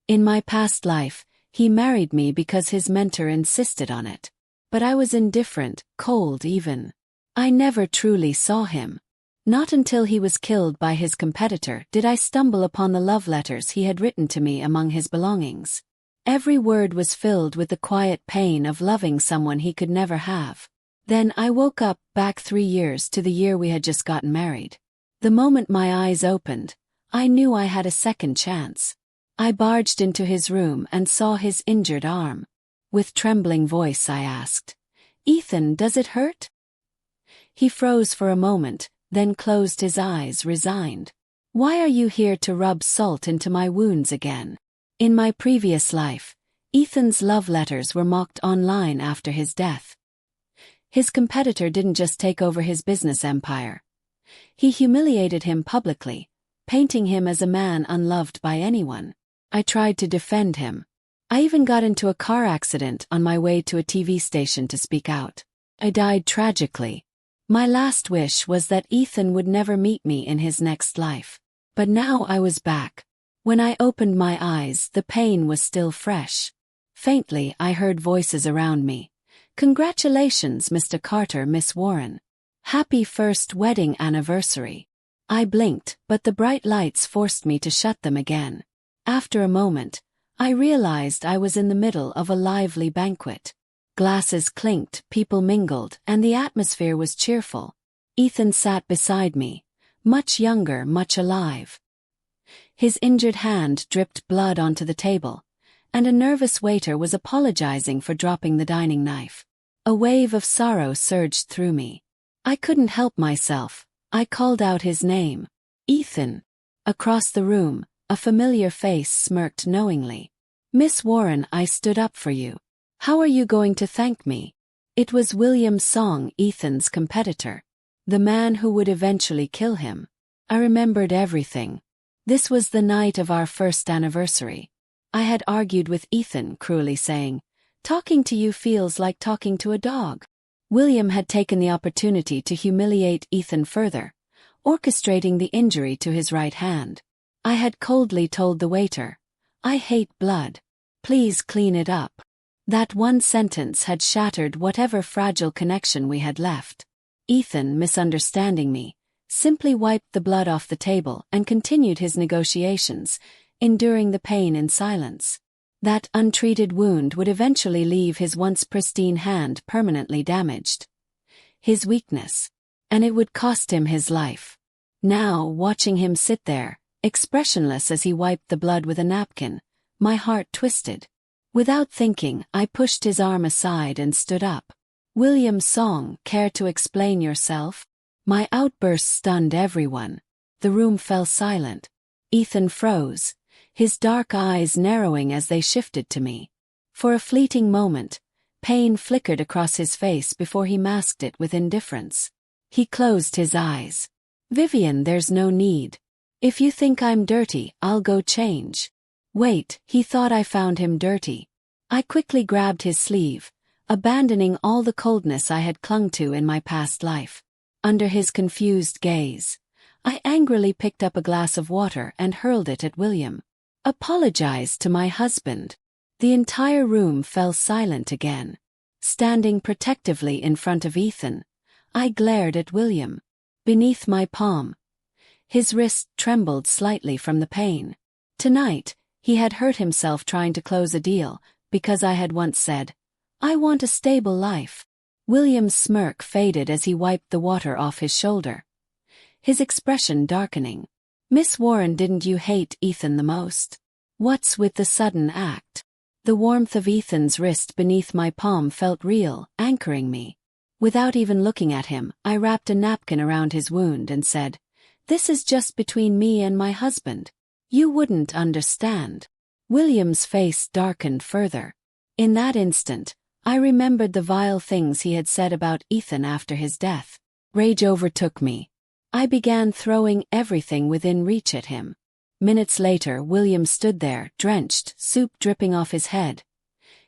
In my past life, he married me because his mentor insisted on it. But I was indifferent, cold even. I never truly saw him. Not until he was killed by his competitor did I stumble upon the love letters he had written to me among his belongings. Every word was filled with the quiet pain of loving someone he could never have. Then I woke up, back 3 years to the year we had just gotten married. The moment my eyes opened, I knew I had a second chance. I barged into his room and saw his injured arm. With trembling voice I asked, "Ethan, does it hurt?" He froze for a moment, then closed his eyes, resigned. "Why are you here to rub salt into my wounds again?" In my previous life, Ethan's love letters were mocked online after his death. His competitor didn't just take over his business empire. He humiliated him publicly, painting him as a man unloved by anyone. I tried to defend him. I even got into a car accident on my way to a TV station to speak out. I died tragically. My last wish was that Ethan would never meet me in his next life. But now I was back. When I opened my eyes, the pain was still fresh. Faintly, I heard voices around me. "Congratulations, Mr. Carter, Miss Warren. Happy first wedding anniversary." I blinked, but the bright lights forced me to shut them again. After a moment, I realized I was in the middle of a lively banquet. Glasses clinked, people mingled, and the atmosphere was cheerful. Ethan sat beside me, much younger, much alive. His injured hand dripped blood onto the table, and a nervous waiter was apologizing for dropping the dining knife. A wave of sorrow surged through me. I couldn't help myself. I called out his name. "Ethan." Across the room, a familiar face smirked knowingly. "Miss Warren, I stood up for you. How are you going to thank me?" It was William Song, Ethan's competitor. The man who would eventually kill him. I remembered everything. This was the night of our first anniversary. I had argued with Ethan, cruelly saying, "Talking to you feels like talking to a dog." William had taken the opportunity to humiliate Ethan further, orchestrating the injury to his right hand. I had coldly told the waiter, "I hate blood. Please clean it up." That one sentence had shattered whatever fragile connection we had left. Ethan, misunderstanding me, simply wiped the blood off the table and continued his negotiations, enduring the pain in silence. That untreated wound would eventually leave his once pristine hand permanently damaged. His weakness. And it would cost him his life. Now, watching him sit there, expressionless as he wiped the blood with a napkin, my heart twisted. Without thinking, I pushed his arm aside and stood up. "William Song, care to explain yourself?" My outburst stunned everyone. The room fell silent. Ethan froze, his dark eyes narrowing as they shifted to me. For a fleeting moment, pain flickered across his face before he masked it with indifference. He closed his eyes. "Vivian, there's no need. If you think I'm dirty, I'll go change." Wait, he thought I found him dirty. I quickly grabbed his sleeve, abandoning all the coldness I had clung to in my past life. Under his confused gaze, I angrily picked up a glass of water and hurled it at William. "Apologize to my husband." The entire room fell silent again. Standing protectively in front of Ethan, I glared at William. Beneath my palm, his wrist trembled slightly from the pain. Tonight, he had hurt himself trying to close a deal, because I had once said, "I want a stable life." William's smirk faded as he wiped the water off his shoulder, his expression darkening. "Miss Warren, didn't you hate Ethan the most? What's with the sudden act?" The warmth of Ethan's wrist beneath my palm felt real, anchoring me. Without even looking at him, I wrapped a napkin around his wound and said, "This is just between me and my husband. You wouldn't understand." William's face darkened further. In that instant, I remembered the vile things he had said about Ethan after his death. Rage overtook me. I began throwing everything within reach at him. Minutes later, William stood there, drenched, soup dripping off his head,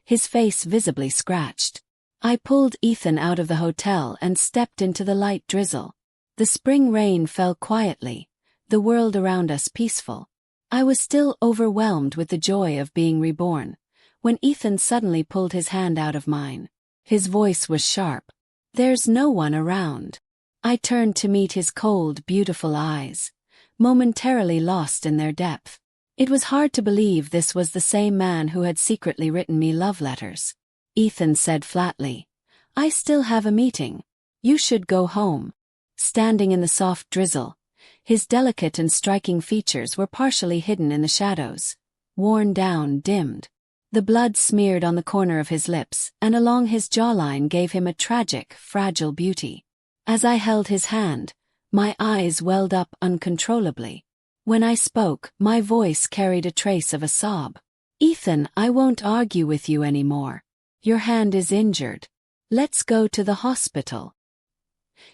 his face visibly scratched. I pulled Ethan out of the hotel and stepped into the light drizzle. The spring rain fell quietly, the world around us peaceful. I was still overwhelmed with the joy of being reborn, when Ethan suddenly pulled his hand out of mine. His voice was sharp. "There's no one around." I turned to meet his cold, beautiful eyes, momentarily lost in their depth. It was hard to believe this was the same man who had secretly written me love letters. Ethan said flatly, "I still have a meeting. You should go home." Standing in the soft drizzle, his delicate and striking features were partially hidden in the shadows, worn down, dimmed. The blood smeared on the corner of his lips and along his jawline gave him a tragic, fragile beauty. As I held his hand, my eyes welled up uncontrollably. When I spoke, my voice carried a trace of a sob. "Ethan, I won't argue with you anymore. Your hand is injured. Let's go to the hospital."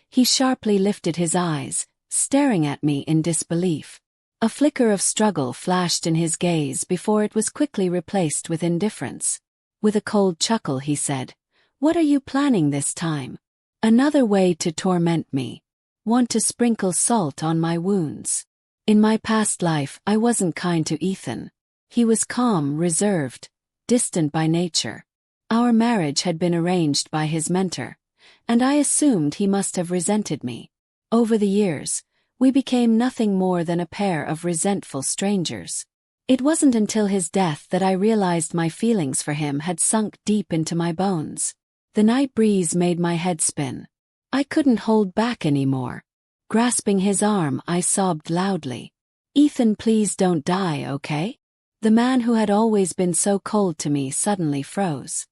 He sharply lifted his eyes, staring at me in disbelief. A flicker of struggle flashed in his gaze before it was quickly replaced with indifference. With a cold chuckle he said, "What are you planning this time? Another way to torment me? Want to sprinkle salt on my wounds?" In my past life I wasn't kind to Ethan. He was calm, reserved, distant by nature. Our marriage had been arranged by his mentor, and I assumed he must have resented me. Over the years, we became nothing more than a pair of resentful strangers. It wasn't until his death that I realized my feelings for him had sunk deep into my bones. The night breeze made my head spin. I couldn't hold back anymore. Grasping his arm, I sobbed loudly. "Ethan, please don't die, okay?" The man who had always been so cold to me suddenly froze.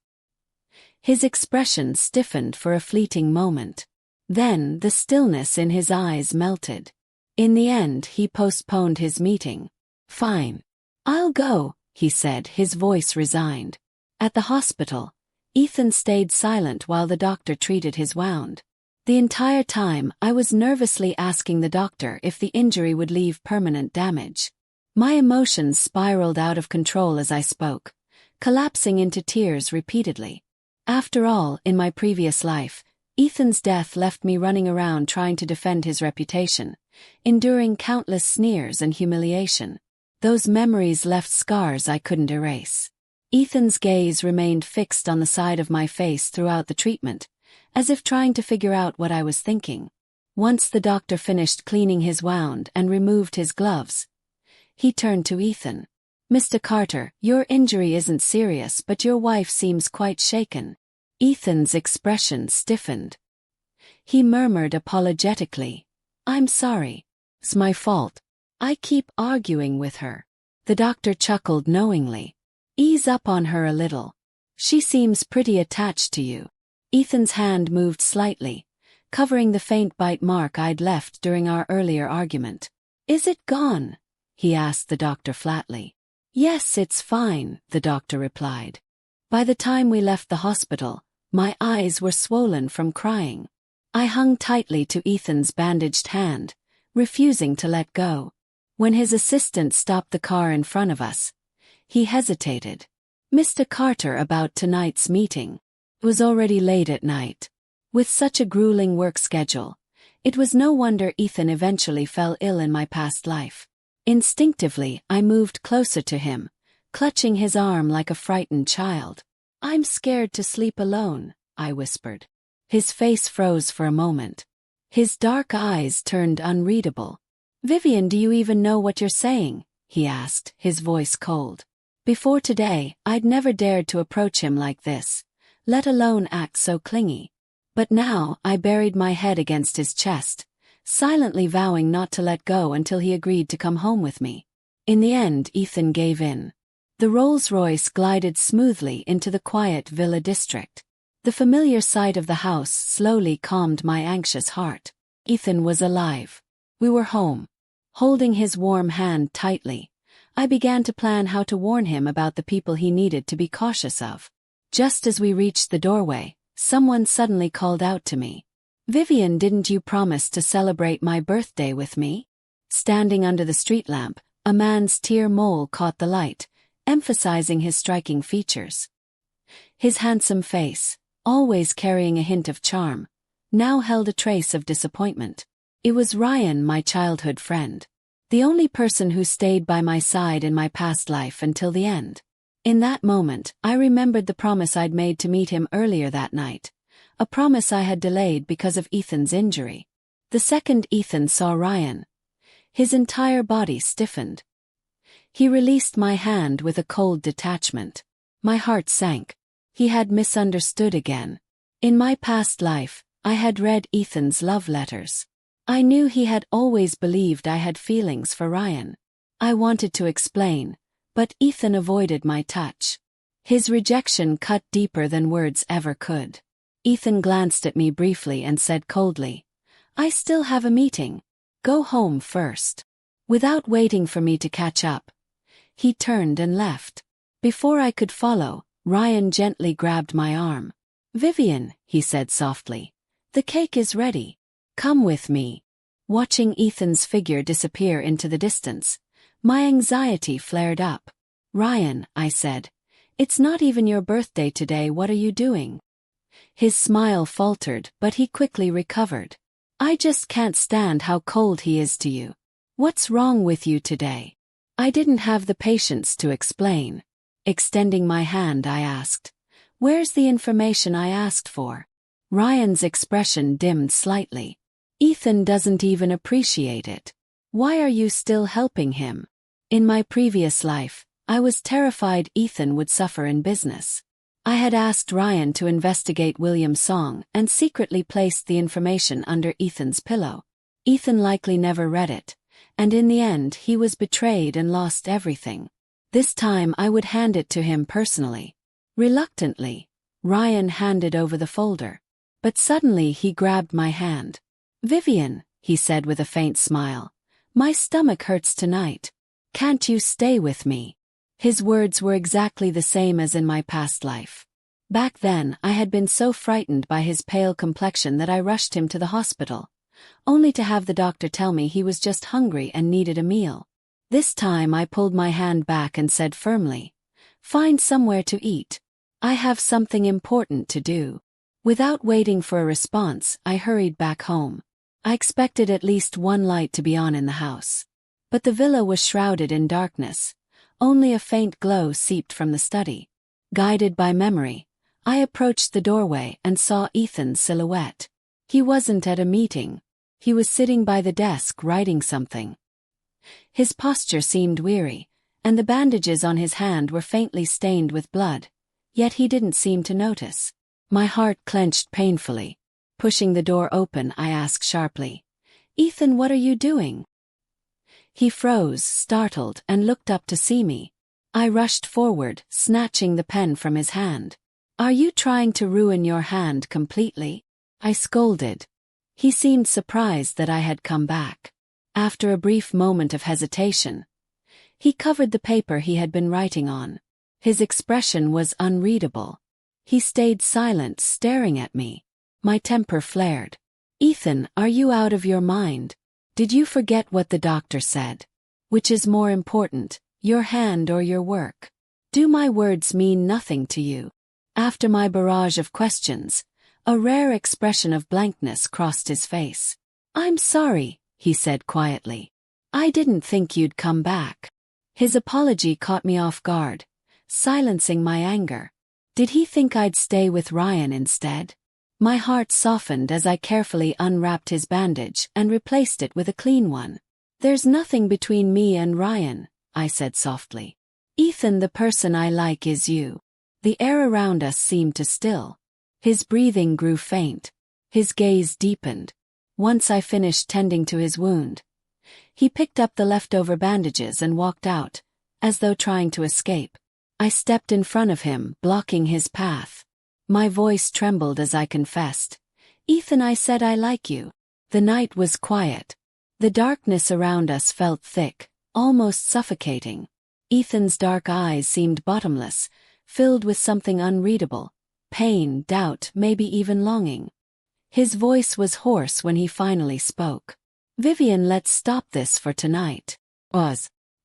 His expression stiffened for a fleeting moment. Then the stillness in his eyes melted. In the end, he postponed his meeting. "Fine. I'll go," he said, his voice resigned. At the hospital, Ethan stayed silent while the doctor treated his wound. The entire time, I was nervously asking the doctor if the injury would leave permanent damage. My emotions spiraled out of control as I spoke, collapsing into tears repeatedly. After all, in my previous life, Ethan's death left me running around trying to defend his reputation, enduring countless sneers and humiliation. Those memories left scars I couldn't erase. Ethan's gaze remained fixed on the side of my face throughout the treatment, as if trying to figure out what I was thinking. Once the doctor finished cleaning his wound and removed his gloves, he turned to Ethan. "Mr. Carter, your injury isn't serious, but your wife seems quite shaken." Ethan's expression stiffened. He murmured apologetically, "I'm sorry. It's my fault. I keep arguing with her." The doctor chuckled knowingly. "Ease up on her a little. She seems pretty attached to you." Ethan's hand moved slightly, covering the faint bite mark I'd left during our earlier argument. "Is it gone?" he asked the doctor flatly. "Yes, it's fine," the doctor replied. By the time we left the hospital, my eyes were swollen from crying. I hung tightly to Ethan's bandaged hand, refusing to let go. When his assistant stopped the car in front of us, he hesitated. "Mr. Carter, about tonight's meeting." It was already late at night. With such a grueling work schedule, it was no wonder Ethan eventually fell ill in my past life. Instinctively, I moved closer to him, clutching his arm like a frightened child. "I'm scared to sleep alone," I whispered. His face froze for a moment. His dark eyes turned unreadable. "Vivian, do you even know what you're saying?" he asked, his voice cold. Before today, I'd never dared to approach him like this, let alone act so clingy. But now, I buried my head against his chest, silently vowing not to let go until he agreed to come home with me. In the end, Ethan gave in. The Rolls-Royce glided smoothly into the quiet villa district. The familiar sight of the house slowly calmed my anxious heart. Ethan was alive. We were home. Holding his warm hand tightly, I began to plan how to warn him about the people he needed to be cautious of. Just as we reached the doorway, someone suddenly called out to me. "Vivian, didn't you promise to celebrate my birthday with me?" Standing under the street lamp, a man's tear mole caught the light, emphasizing his striking features. His handsome face, always carrying a hint of charm, now held a trace of disappointment. It was Ryan, my childhood friend. The only person who stayed by my side in my past life until the end. In that moment, I remembered the promise I'd made to meet him earlier that night. A promise I had delayed because of Ethan's injury. The second Ethan saw Ryan, his entire body stiffened. He released my hand with a cold detachment. My heart sank. He had misunderstood again. In my past life, I had read Ethan's love letters. I knew he had always believed I had feelings for Ryan. I wanted to explain, but Ethan avoided my touch. His rejection cut deeper than words ever could. Ethan glanced at me briefly and said coldly, "I still have a meeting. Go home first." Without waiting for me to catch up, he turned and left. Before I could follow, Ryan gently grabbed my arm. "Vivian," he said softly, "the cake is ready. Come with me." Watching Ethan's figure disappear into the distance, my anxiety flared up. "Ryan," I said, "it's not even your birthday today. What are you doing?" His smile faltered, but he quickly recovered. "I just can't stand how cold he is to you. What's wrong with you today?" I didn't have the patience to explain. Extending my hand, I asked, "Where's the information I asked for?" Ryan's expression dimmed slightly. "Ethan doesn't even appreciate it. Why are you still helping him?" In my previous life, I was terrified Ethan would suffer in business. I had asked Ryan to investigate William's song and secretly placed the information under Ethan's pillow. Ethan likely never read it, and in the end he was betrayed and lost everything. This time I would hand it to him personally. Reluctantly, Ryan handed over the folder. But suddenly he grabbed my hand. "Vivian," he said with a faint smile, "my stomach hurts tonight. Can't you stay with me?" His words were exactly the same as in my past life. Back then I had been so frightened by his pale complexion that I rushed him to the hospital, only to have the doctor tell me he was just hungry and needed a meal. This time I pulled my hand back and said firmly, "Find somewhere to eat. I have something important to do." Without waiting for a response, I hurried back home. I expected at least one light to be on in the house. But the villa was shrouded in darkness. Only a faint glow seeped from the study. Guided by memory, I approached the doorway and saw Ethan's silhouette. He wasn't at a meeting. He was sitting by the desk writing something. His posture seemed weary, and the bandages on his hand were faintly stained with blood, yet he didn't seem to notice. My heart clenched painfully. Pushing the door open, I asked sharply, "Ethan, what are you doing?" He froze, startled, and looked up to see me. I rushed forward, snatching the pen from his hand. "Are you trying to ruin your hand completely?" I scolded. He seemed surprised that I had come back. After a brief moment of hesitation, he covered the paper he had been writing on. His expression was unreadable. He stayed silent, staring at me. My temper flared. "Ethan, are you out of your mind? Did you forget what the doctor said? Which is more important, your hand or your work? Do my words mean nothing to you?" After my barrage of questions, a rare expression of blankness crossed his face. "I'm sorry," he said quietly. "I didn't think you'd come back." His apology caught me off guard, silencing my anger. Did he think I'd stay with Ryan instead? My heart softened as I carefully unwrapped his bandage and replaced it with a clean one. "There's nothing between me and Ryan," I said softly. "Ethan, the person I like is you." The air around us seemed to still. His breathing grew faint. His gaze deepened. Once I finished tending to his wound, he picked up the leftover bandages and walked out, as though trying to escape. I stepped in front of him, blocking his path. My voice trembled as I confessed, "Ethan, I said I like you." The night was quiet. The darkness around us felt thick, almost suffocating. Ethan's dark eyes seemed bottomless, filled with something unreadable, pain, doubt, maybe even longing. His voice was hoarse when he finally spoke. "Vivian, let's stop this for tonight.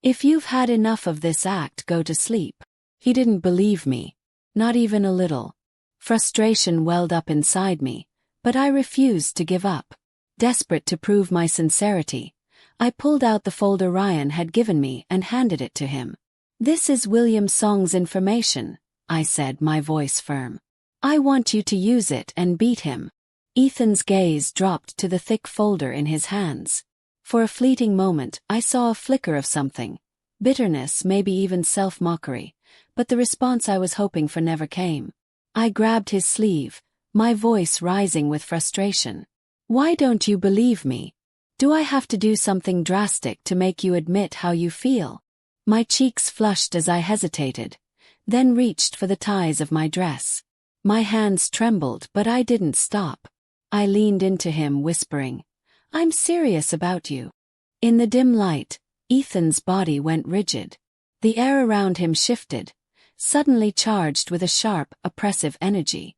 If you've had enough of this act, go to sleep." He didn't believe me. Not even a little. Frustration welled up inside me, but I refused to give up. Desperate to prove my sincerity, I pulled out the folder Ryan had given me and handed it to him. "This is William Song's information," I said, my voice firm. "I want you to use it and beat him." Ethan's gaze dropped to the thick folder in his hands. For a fleeting moment, I saw a flicker of something. Bitterness, maybe even self-mockery. But the response I was hoping for never came. I grabbed his sleeve, my voice rising with frustration. "Why don't you believe me? Do I have to do something drastic to make you admit how you feel?" My cheeks flushed as I hesitated, then reached for the ties of my dress. My hands trembled, but I didn't stop. I leaned into him, whispering, "I'm serious about you." In the dim light, Ethan's body went rigid. The air around him shifted, suddenly charged with a sharp, oppressive energy.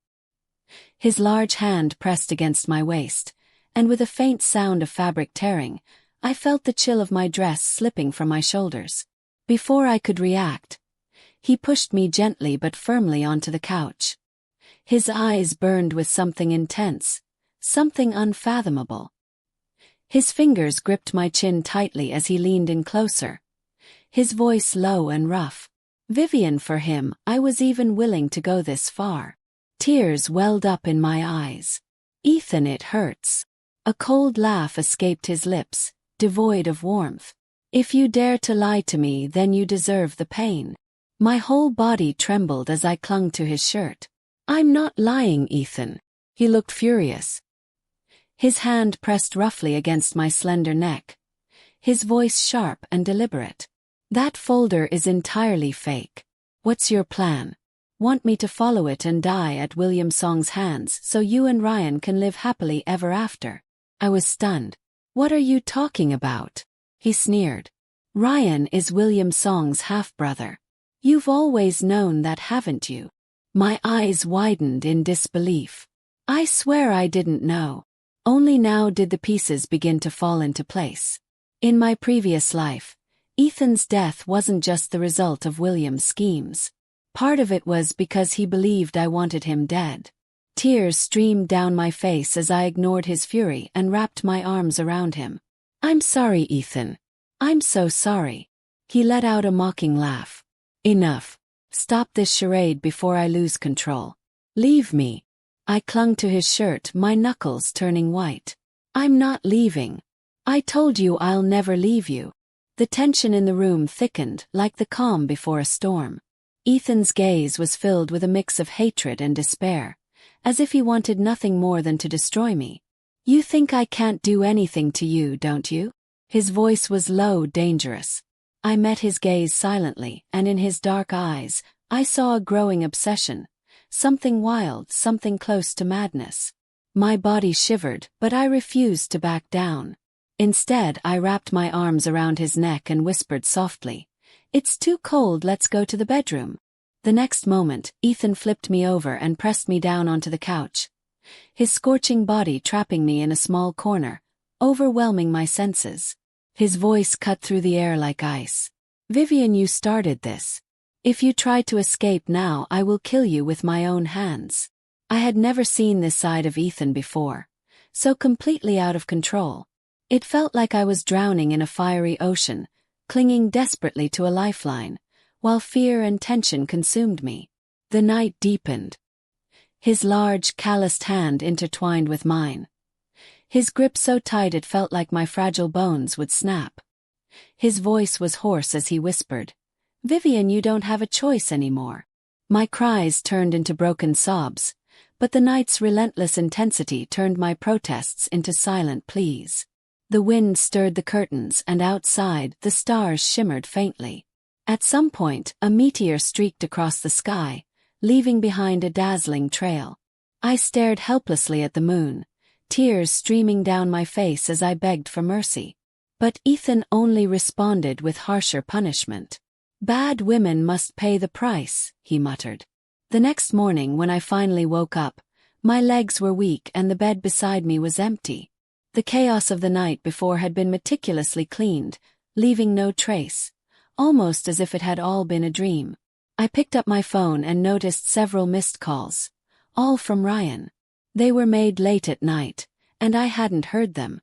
His large hand pressed against my waist, and with a faint sound of fabric tearing, I felt the chill of my dress slipping from my shoulders. Before I could react, he pushed me gently but firmly onto the couch. His eyes burned with something intense, something unfathomable. His fingers gripped my chin tightly as he leaned in closer, his voice low and rough. Vivian, for him, I was even willing to go this far. Tears welled up in my eyes. "Ethan, it hurts." A cold laugh escaped his lips, devoid of warmth. "If you dare to lie to me, then you deserve the pain." My whole body trembled as I clung to his shirt. "I'm not lying, Ethan." He looked furious. His hand pressed roughly against my slender neck, his voice sharp and deliberate. "That folder is entirely fake. What's your plan? Want me to follow it and die at William Song's hands so you and Ryan can live happily ever after?" I was stunned. "What are you talking about?" He sneered. "Ryan is William Song's half-brother. You've always known that, haven't you?" My eyes widened in disbelief. I swear I didn't know. Only now did the pieces begin to fall into place. In my previous life, Ethan's death wasn't just the result of William's schemes. Part of it was because he believed I wanted him dead. Tears streamed down my face as I ignored his fury and wrapped my arms around him. "I'm sorry, Ethan. I'm so sorry." He let out a mocking laugh. "Enough. Stop this charade before I lose control. Leave me." I clung to his shirt, my knuckles turning white. "I'm not leaving. I told you I'll never leave you." The tension in the room thickened, like the calm before a storm. Ethan's gaze was filled with a mix of hatred and despair, as if he wanted nothing more than to destroy me. "You think I can't do anything to you, don't you?" His voice was low, dangerous. I met his gaze silently, and in his dark eyes, I saw a growing obsession. Something wild, something close to madness. My body shivered, but I refused to back down. Instead, I wrapped my arms around his neck and whispered softly, "It's too cold, let's go to the bedroom." The next moment, Ethan flipped me over and pressed me down onto the couch, his scorching body trapping me in a small corner, overwhelming my senses. His voice cut through the air like ice. "Vivian, you started this. If you try to escape now, I will kill you with my own hands." I had never seen this side of Ethan before, so completely out of control. It felt like I was drowning in a fiery ocean, clinging desperately to a lifeline, while fear and tension consumed me. The night deepened. His large, calloused hand intertwined with mine. His grip so tight it felt like my fragile bones would snap. His voice was hoarse as he whispered, "Vivian, you don't have a choice anymore." My cries turned into broken sobs, but the night's relentless intensity turned my protests into silent pleas. The wind stirred the curtains, and outside, the stars shimmered faintly. At some point, a meteor streaked across the sky, leaving behind a dazzling trail. I stared helplessly at the moon, tears streaming down my face as I begged for mercy. But Ethan only responded with harsher punishment. "Bad women must pay the price," he muttered. The next morning, when I finally woke up, my legs were weak and the bed beside me was empty. The chaos of the night before had been meticulously cleaned, leaving no trace, almost as if it had all been a dream. I picked up my phone and noticed several missed calls, all from Ryan. They were made late at night, and I hadn't heard them.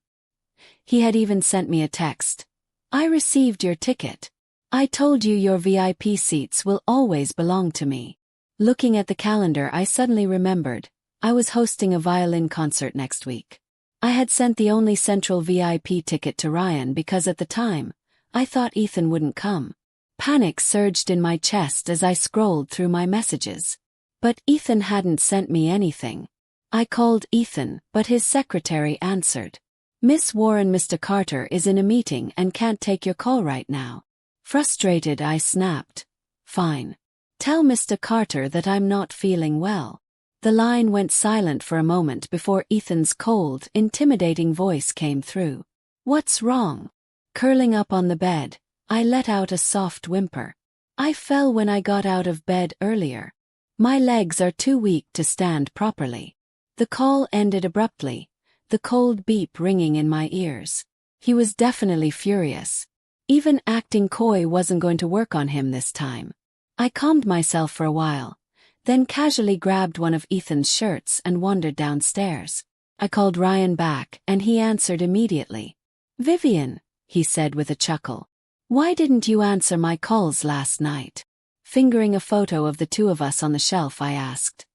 He had even sent me a text. "I received your ticket. I told you your VIP seats will always belong to me." Looking at the calendar, I suddenly remembered I was hosting a violin concert next week. I had sent the only central VIP ticket to Ryan because at the time, I thought Ethan wouldn't come. Panic surged in my chest as I scrolled through my messages. But Ethan hadn't sent me anything. I called Ethan, but his secretary answered. "Miss Warren, Mr. Carter is in a meeting and can't take your call right now." Frustrated, I snapped, "Fine. Tell Mr. Carter that I'm not feeling well." The line went silent for a moment before Ethan's cold, intimidating voice came through. "What's wrong?" Curling up on the bed, I let out a soft whimper. "I fell when I got out of bed earlier. My legs are too weak to stand properly." The call ended abruptly, the cold beep ringing in my ears. He was definitely furious. Even acting coy wasn't going to work on him this time. I calmed myself for a while, then casually grabbed one of Ethan's shirts and wandered downstairs. I called Ryan back and he answered immediately. "Vivian," he said with a chuckle. "Why didn't you answer my calls last night?" Fingering a photo of the two of us on the shelf, I asked.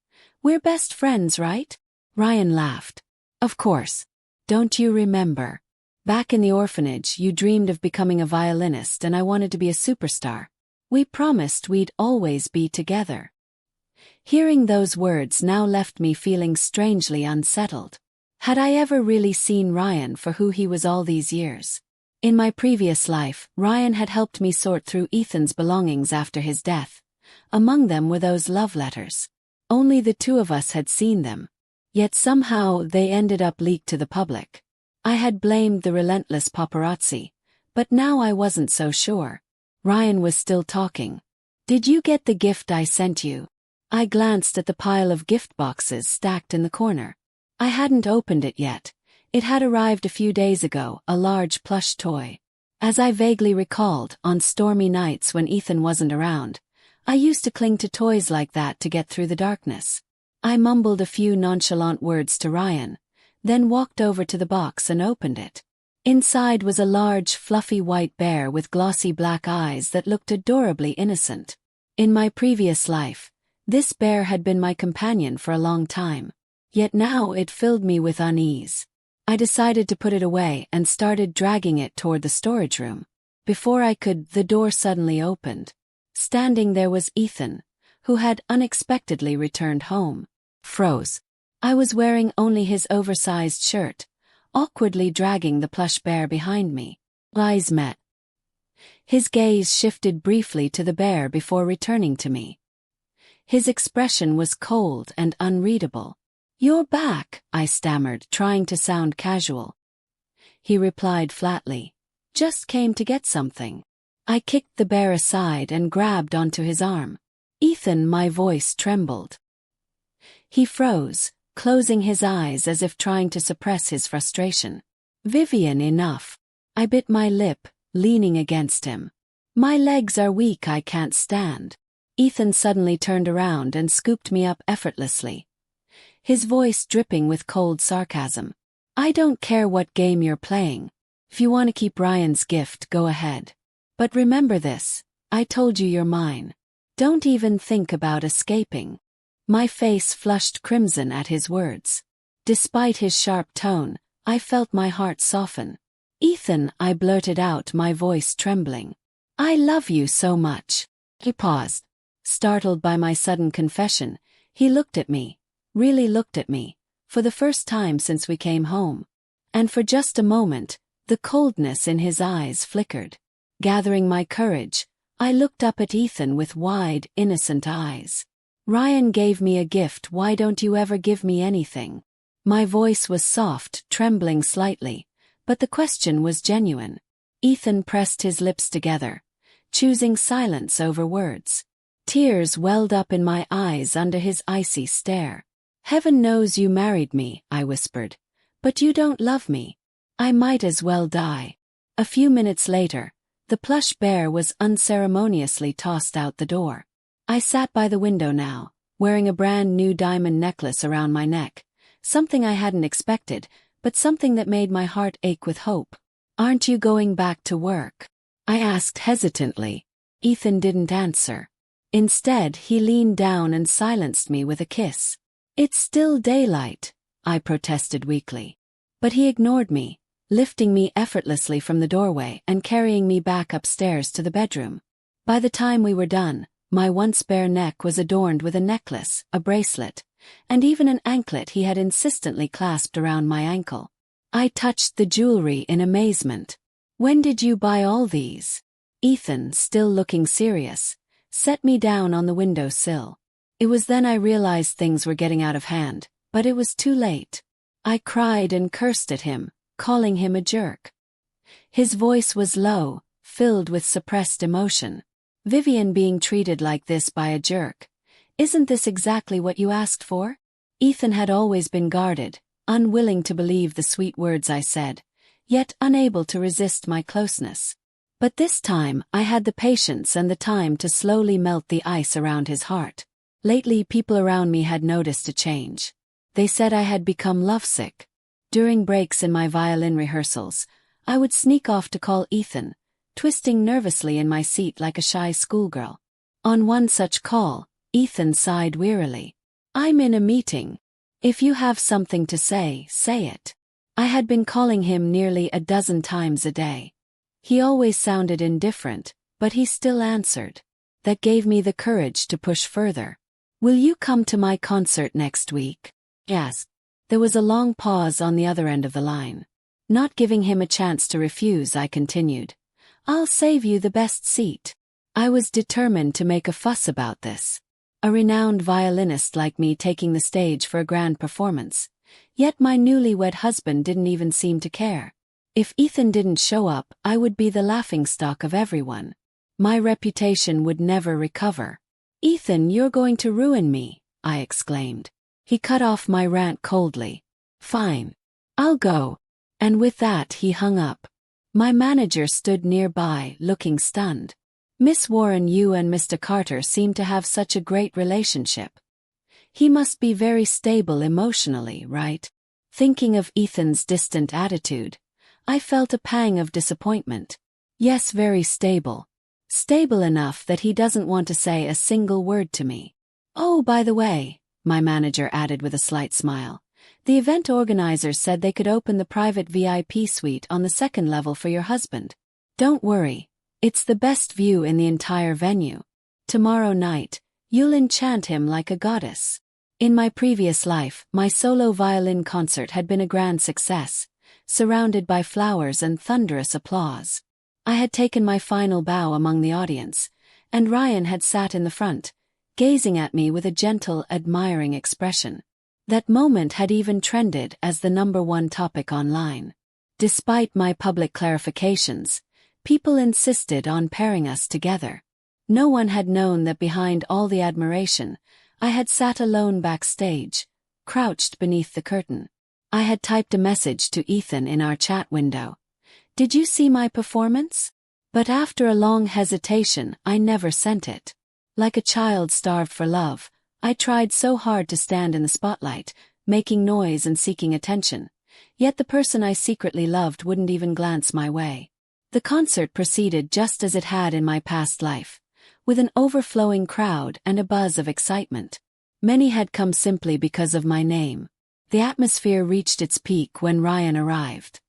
"We're best friends, right?" Ryan laughed. "Of course. Don't you remember? Back in the orphanage, you dreamed of becoming a violinist and I wanted to be a superstar. We promised we'd always be together." Hearing those words now left me feeling strangely unsettled. Had I ever really seen Ryan for who he was all these years? In my previous life, Ryan had helped me sort through Ethan's belongings after his death. Among them were those love letters. Only the two of us had seen them. Yet somehow they ended up leaked to the public. I had blamed the relentless paparazzi, but now I wasn't so sure. Ryan was still talking. "Did you get the gift I sent you?" I glanced at the pile of gift boxes stacked in the corner. I hadn't opened it yet. It had arrived a few days ago, a large plush toy. As I vaguely recalled, on stormy nights when Ethan wasn't around, I used to cling to toys like that to get through the darkness. I mumbled a few nonchalant words to Ryan, then walked over to the box and opened it. Inside was a large, fluffy white bear with glossy black eyes that looked adorably innocent. In my previous life, this bear had been my companion for a long time. Yet now it filled me with unease. I decided to put it away and started dragging it toward the storage room. Before I could, the door suddenly opened. Standing there was Ethan, who had unexpectedly returned home. Froze. I was wearing only his oversized shirt, awkwardly dragging the plush bear behind me. Eyes met. His gaze shifted briefly to the bear before returning to me. His expression was cold and unreadable. "You're back," I stammered, trying to sound casual. He replied flatly, "Just came to get something." I kicked the bear aside and grabbed onto his arm. "Ethan," my voice trembled. He froze, closing his eyes as if trying to suppress his frustration. "Vivian, enough." I bit my lip, leaning against him. "My legs are weak, I can't stand." Ethan suddenly turned around and scooped me up effortlessly, his voice dripping with cold sarcasm. "I don't care what game you're playing. If you want to keep Ryan's gift, go ahead. But remember this, I told you you're mine. Don't even think about escaping." My face flushed crimson at his words. Despite his sharp tone, I felt my heart soften. "Ethan," I blurted out, my voice trembling. "I love you so much." He paused. Startled by my sudden confession, he looked at me, really looked at me, for the first time since we came home. And for just a moment, the coldness in his eyes flickered. Gathering my courage, I looked up at Ethan with wide, innocent eyes. "Ryan gave me a gift, why don't you ever give me anything?" My voice was soft, trembling slightly, but the question was genuine. Ethan pressed his lips together, choosing silence over words. Tears welled up in my eyes under his icy stare. "Heaven knows you married me," I whispered, "but you don't love me. I might as well die." A few minutes later, the plush bear was unceremoniously tossed out the door. I sat by the window now, wearing a brand new diamond necklace around my neck, something I hadn't expected, but something that made my heart ache with hope. "Aren't you going back to work?" I asked hesitantly. Ethan didn't answer. Instead, he leaned down and silenced me with a kiss. "It's still daylight," I protested weakly. But he ignored me, lifting me effortlessly from the doorway and carrying me back upstairs to the bedroom. By the time we were done, my once bare neck was adorned with a necklace, a bracelet, and even an anklet he had insistently clasped around my ankle. I touched the jewelry in amazement. "When did you buy all these?" Ethan, still looking serious, set me down on the window sill. It was then I realized things were getting out of hand, but it was too late. I cried and cursed at him, calling him a jerk. His voice was low, filled with suppressed emotion. "Vivian, being treated like this by a jerk. Isn't this exactly what you asked for?" Ethan had always been guarded, unwilling to believe the sweet words I said, yet unable to resist my closeness. But this time, I had the patience and the time to slowly melt the ice around his heart. Lately, people around me had noticed a change. They said I had become lovesick. During breaks in my violin rehearsals, I would sneak off to call Ethan, twisting nervously in my seat like a shy schoolgirl. On one such call, Ethan sighed wearily. "I'm in a meeting. If you have something to say, say it." I had been calling him nearly a dozen times a day. He always sounded indifferent, but he still answered. That gave me the courage to push further. "Will you come to my concert next week?" Yes. There was a long pause on the other end of the line. Not giving him a chance to refuse, I continued. "I'll save you the best seat." I was determined to make a fuss about this. A renowned violinist like me taking the stage for a grand performance. Yet my newlywed husband didn't even seem to care. If Ethan didn't show up, I would be the laughingstock of everyone. My reputation would never recover. "Ethan, you're going to ruin me," I exclaimed. He cut off my rant coldly. "Fine. I'll go." And with that he hung up. My manager stood nearby, looking stunned. "Miss Warren, you and Mr. Carter seem to have such a great relationship. He must be very stable emotionally, right?" Thinking of Ethan's distant attitude, I felt a pang of disappointment. "Yes, very stable. Stable enough that he doesn't want to say a single word to me. Oh, by the way," my manager added with a slight smile, "the event organizers said they could open the private VIP suite on the second level for your husband. Don't worry, it's the best view in the entire venue. Tomorrow night, you'll enchant him like a goddess." In my previous life, my solo violin concert had been a grand success, surrounded by flowers and thunderous applause. I had taken my final bow among the audience, and Ryan had sat in the front, gazing at me with a gentle, admiring expression. That moment had even trended as the #1 topic online. Despite my public clarifications, people insisted on pairing us together. No one had known that behind all the admiration, I had sat alone backstage, crouched beneath the curtain. I had typed a message to Ethan in our chat window. "Did you see my performance?" But after a long hesitation, I never sent it. Like a child starved for love, I tried so hard to stand in the spotlight, making noise and seeking attention. Yet the person I secretly loved wouldn't even glance my way. The concert proceeded just as it had in my past life, with an overflowing crowd and a buzz of excitement. Many had come simply because of my name. The atmosphere reached its peak when Ryan arrived.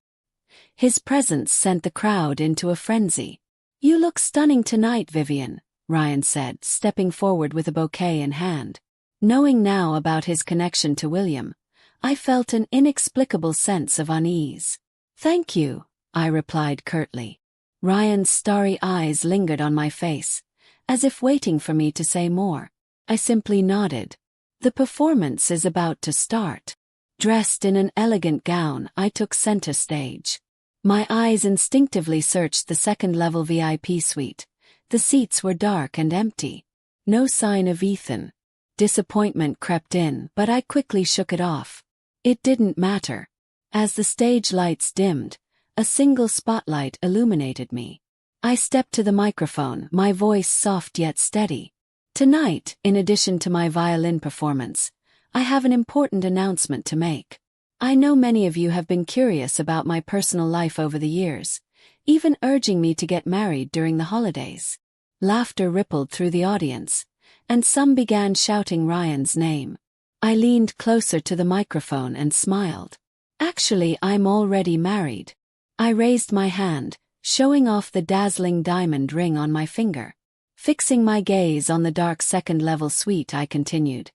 His presence sent the crowd into a frenzy. "You look stunning tonight, Vivian," Ryan said, stepping forward with a bouquet in hand. Knowing now about his connection to William, I felt an inexplicable sense of unease. "Thank you," I replied curtly. Ryan's starry eyes lingered on my face, as if waiting for me to say more. I simply nodded. The performance is about to start. Dressed in an elegant gown, I took center stage. My eyes instinctively searched the second-level VIP suite. The seats were dark and empty. No sign of Ethan. Disappointment crept in, but I quickly shook it off. It didn't matter. As the stage lights dimmed, a single spotlight illuminated me. I stepped to the microphone, my voice soft yet steady. "Tonight, in addition to my violin performance, I have an important announcement to make. I know many of you have been curious about my personal life over the years, even urging me to get married during the holidays. Laughter rippled through the audience, and some began shouting Ryan's name. I leaned closer to the microphone and smiled. Actually, I'm already married. I raised my hand, showing off the dazzling diamond ring on my finger. Fixing my gaze on the dark second-level suite, I continued,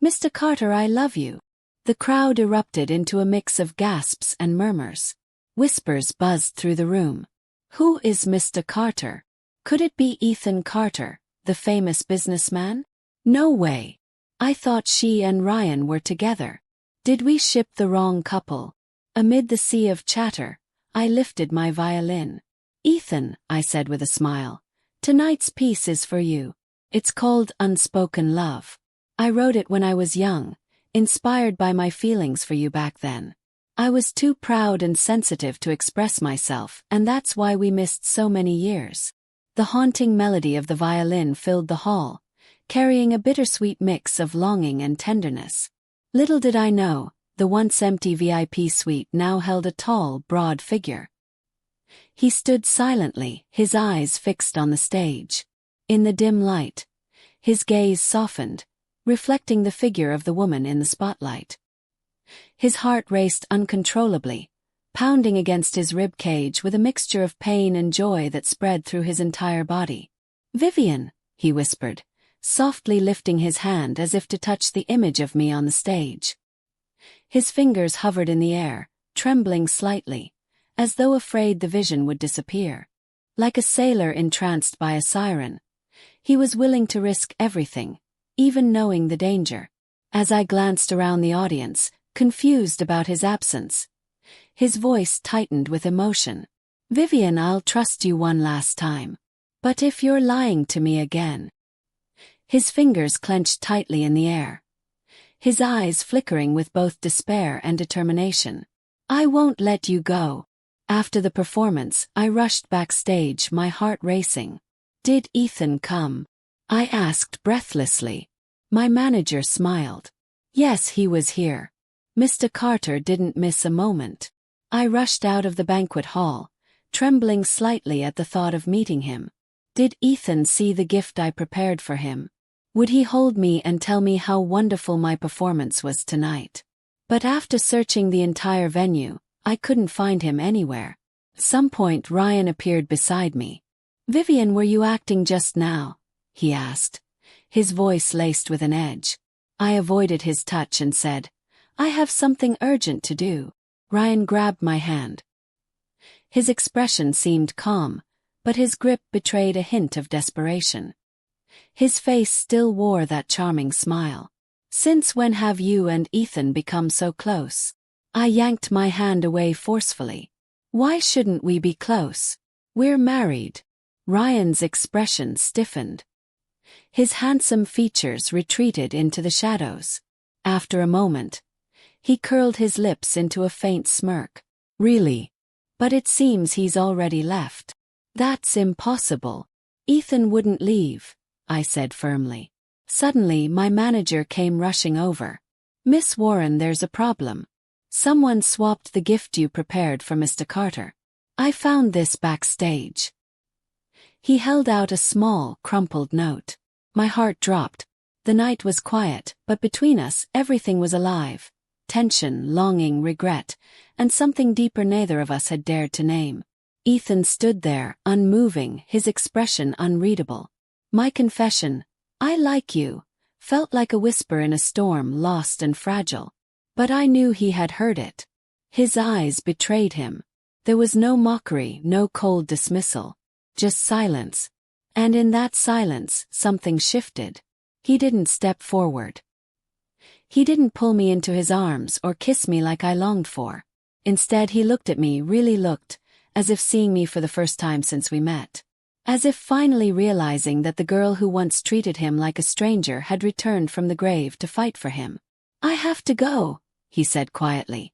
"Mr. Carter, I love you." The crowd erupted into a mix of gasps and murmurs. Whispers buzzed through the room. Who is Mr. Carter? Could it be Ethan Carter, the famous businessman? No way. I thought she and Ryan were together. Did we ship the wrong couple? Amid the sea of chatter, I lifted my violin. "Ethan," I said with a smile, "tonight's piece is for you. It's called Unspoken Love. I wrote it when I was young, inspired by my feelings for you back then. I was too proud and sensitive to express myself, and that's why we missed so many years." The haunting melody of the violin filled the hall, carrying a bittersweet mix of longing and tenderness. Little did I know, the once empty VIP suite now held a tall, broad figure. He stood silently, his eyes fixed on the stage. In the dim light, his gaze softened, reflecting the figure of the woman in the spotlight. His heart raced uncontrollably, pounding against his rib cage with a mixture of pain and joy that spread through his entire body. "Vivian," he whispered, softly lifting his hand as if to touch the image of me on the stage. His fingers hovered in the air, trembling slightly, as though afraid the vision would disappear. Like a sailor entranced by a siren, he was willing to risk everything, even knowing the danger. As I glanced around the audience, confused about his absence, his voice tightened with emotion. "Vivian, I'll trust you one last time. But if you're lying to me again..." His fingers clenched tightly in the air, his eyes flickering with both despair and determination. "I won't let you go." After the performance, I rushed backstage, my heart racing. "Did Ethan come?" I asked breathlessly. My manager smiled. "Yes, he was here. Mr. Carter didn't miss a moment." I rushed out of the banquet hall, trembling slightly at the thought of meeting him. Did Ethan see the gift I prepared for him? Would he hold me and tell me how wonderful my performance was tonight? But after searching the entire venue, I couldn't find him anywhere. At some point Ryan appeared beside me. "Vivian, were you acting just now?" he asked, his voice laced with an edge. I avoided his touch and said, "I have something urgent to do." Ryan grabbed my hand. His expression seemed calm, but his grip betrayed a hint of desperation. His face still wore that charming smile. "Since when have you and Ethan become so close?" I yanked my hand away forcefully. "Why shouldn't we be close? We're married." Ryan's expression stiffened. His handsome features retreated into the shadows. After a moment, he curled his lips into a faint smirk. "Really? But it seems he's already left." "That's impossible. Ethan wouldn't leave," I said firmly. Suddenly, my manager came rushing over. "Miss Warren, there's a problem. Someone swapped the gift you prepared for Mr. Carter. I found this backstage." He held out a small, crumpled note. My heart dropped. The night was quiet, but between us, everything was alive. Tension, longing, regret, and something deeper neither of us had dared to name. Ethan stood there, unmoving, his expression unreadable. My confession, "I like you," felt like a whisper in a storm, lost and fragile. But I knew he had heard it. His eyes betrayed him. There was no mockery, no cold dismissal. Just silence. And in that silence, something shifted. He didn't step forward. He didn't pull me into his arms or kiss me like I longed for. Instead, he looked at me, really looked, as if seeing me for the first time since we met. As if finally realizing that the girl who once treated him like a stranger had returned from the grave to fight for him. "I have to go," he said quietly,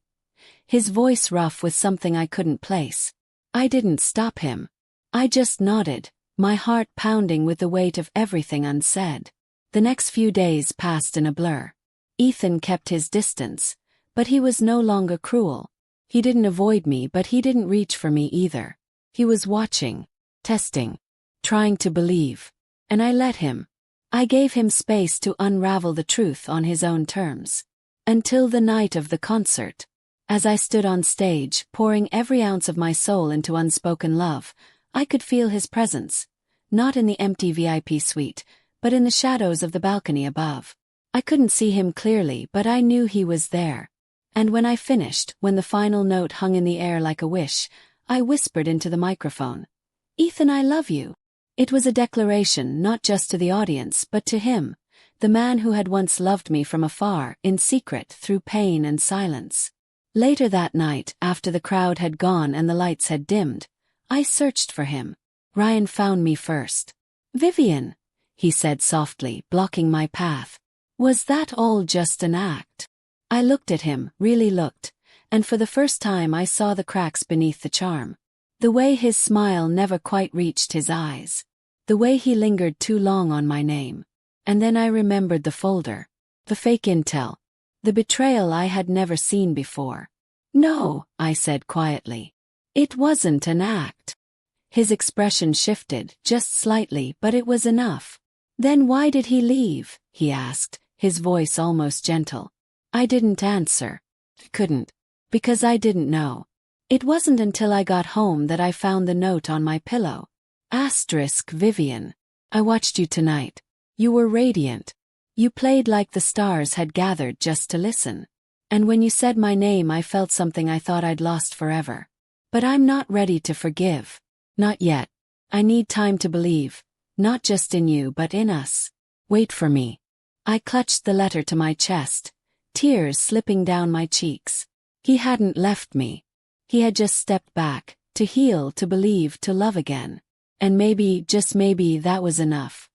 his voice rough with something I couldn't place. I didn't stop him. I just nodded, my heart pounding with the weight of everything unsaid. The next few days passed in a blur. Ethan kept his distance, But he was no longer cruel. He didn't avoid me, but he didn't reach for me either. He was watching, testing, trying to believe. And I let him. I gave him space to unravel the truth on his own terms. Until the night of the concert. As I stood on stage, pouring every ounce of my soul into unspoken love, I could feel his presence. Not in the empty VIP suite, but in the shadows of the balcony above. I couldn't see him clearly, but I knew he was there. And when I finished, when the final note hung in the air like a wish, I whispered into the microphone, "Ethan, I love you." It was a declaration not just to the audience but to him, the man who had once loved me from afar, in secret, through pain and silence. Later that night, after the crowd had gone and the lights had dimmed, I searched for him. Ryan found me first. "Vivian," he said softly, blocking my path. "Was that all just an act?" I looked at him, really looked, and for the first time I saw the cracks beneath the charm. The way his smile never quite reached his eyes. The way he lingered too long on my name. And then I remembered the folder. The fake intel. The betrayal I had never seen before. "No," I said quietly. "It wasn't an act." His expression shifted, just slightly, but it was enough. "Then why did he leave?" he asked, his voice almost gentle. I didn't answer. Couldn't. Because I didn't know. It wasn't until I got home that I found the note on my pillow. Vivian. I watched you tonight. You were radiant. You played like the stars had gathered just to listen. And when you said my name, I felt something I thought I'd lost forever. But I'm not ready to forgive. Not yet. I need time to believe. Not just in you but in us. Wait for me. I clutched the letter to my chest, tears slipping down my cheeks. He hadn't left me. He had just stepped back, to heal, to believe, to love again. And maybe, just maybe, that was enough.